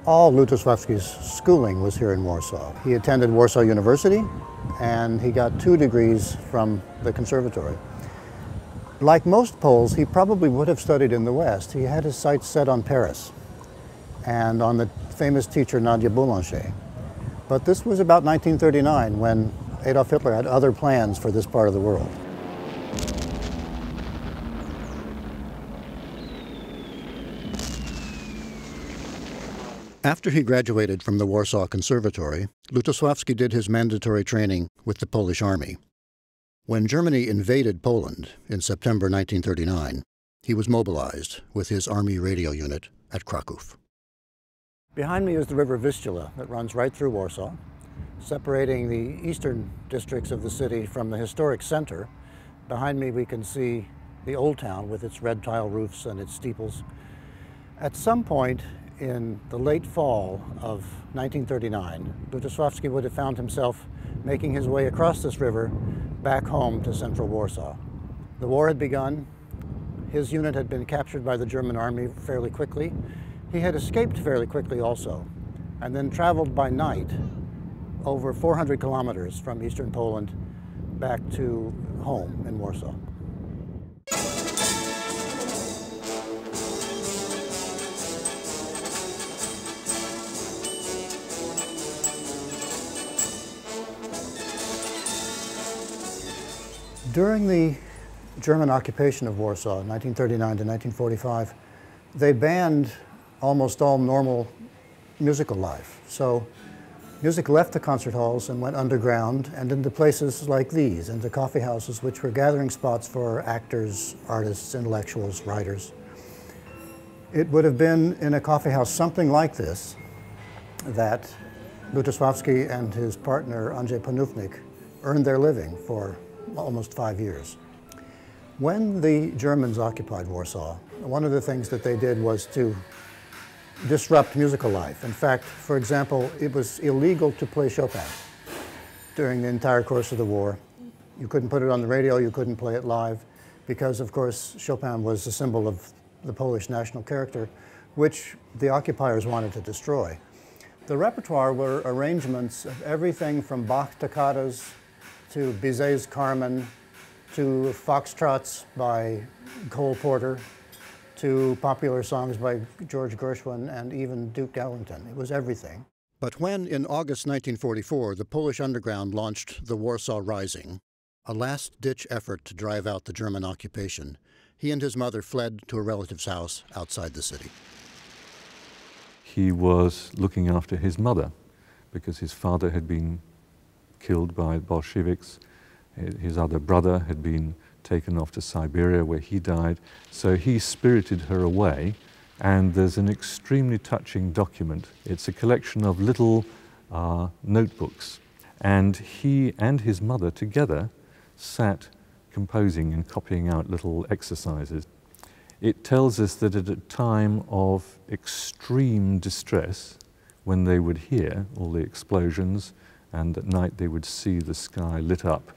All Lutosławski's schooling was here in Warsaw. He attended Warsaw University and he got 2 degrees from the conservatory. Like most Poles, he probably would have studied in the West. He had his sights set on Paris and on the famous teacher Nadia Boulanger. But this was about 1939 when Adolf Hitler had other plans for this part of the world. After he graduated from the Warsaw Conservatory, Lutosławski did his mandatory training with the Polish Army. When Germany invaded Poland in September 1939, he was mobilized with his Army radio unit at Kraków. Behind me is the river Vistula that runs right through Warsaw, separating the eastern districts of the city from the historic center. Behind me we can see the old town with its red tile roofs and its steeples. At some point in the late fall of 1939, Lutosławski would have found himself making his way across this river back home to central Warsaw. The war had begun. His unit had been captured by the German army fairly quickly. He had escaped fairly quickly also, and then traveled by night over 400 kilometers from eastern Poland back to home in Warsaw. During the German occupation of Warsaw, 1939 to 1945, they banned almost all normal musical life. So music left the concert halls and went underground and into places like these, into coffee houses, which were gathering spots for actors, artists, intellectuals, writers. It would have been in a coffee house something like this that Lutosławski and his partner Andrzej Panównik earned their living for almost 5 years. When the Germans occupied Warsaw, one of the things that they did was to disrupt musical life. In fact, for example, it was illegal to play Chopin during the entire course of the war. You couldn't put it on the radio, you couldn't play it live, because of course Chopin was a symbol of the Polish national character, which the occupiers wanted to destroy. The repertoire were arrangements of everything from Bach toccatas to Bizet's Carmen, to foxtrots by Cole Porter, to popular songs by George Gershwin and even Duke Ellington. It was everything. But when, in August 1944, the Polish underground launched the Warsaw Rising, a last-ditch effort to drive out the German occupation, he and his mother fled to a relative's house outside the city. He was looking after his mother because his father had been killed by Bolsheviks. His other brother had been taken off to Siberia where he died. So he spirited her away, and there's an extremely touching document. It's a collection of little notebooks, and he and his mother together sat composing and copying out little exercises. It tells us that at a time of extreme distress, when they would hear all the explosions and at night they would see the sky lit up,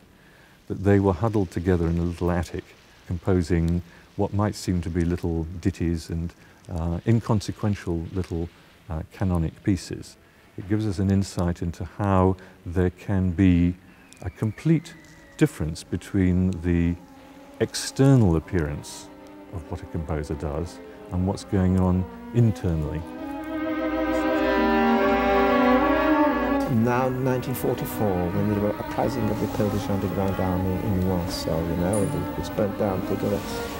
that they were huddled together in a little attic, composing what might seem to be little ditties and inconsequential little canonic pieces. It gives us an insight into how there can be a complete difference between the external appearance of what a composer does and what's going on internally. Now, 1944, when there were uprising of the Polish underground army in Warsaw, you know, it was burnt down together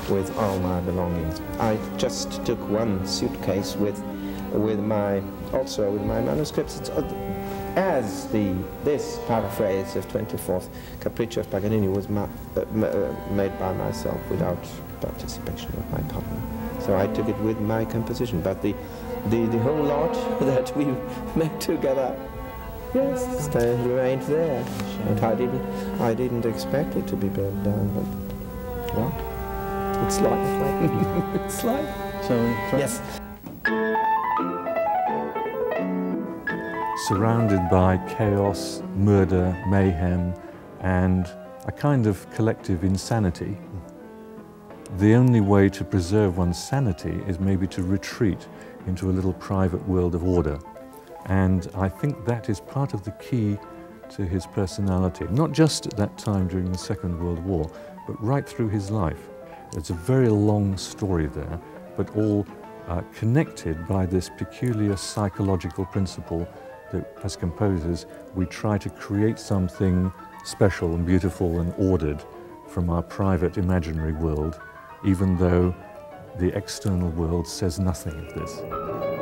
with all my belongings. I just took one suitcase with my manuscripts. It's, this paraphrase of 24th Capriccio of Paganini was made by myself without participation of my partner. So I took it with my composition, but the whole lot that we made together, yes, still remained there. And I didn't expect it to be burned down, but what? It's life. It's life. So yes. surrounded by chaos, murder, mayhem, and a kind of collective insanity. The only way to preserve one's sanity is maybe to retreat into a little private world of order. And I think that is part of the key to his personality, not just at that time during the Second World War, but right through his life. It's a very long story there, but all connected by this peculiar psychological principle that as composers we try to create something special and beautiful and ordered from our private imaginary world, even though the external world says nothing of this.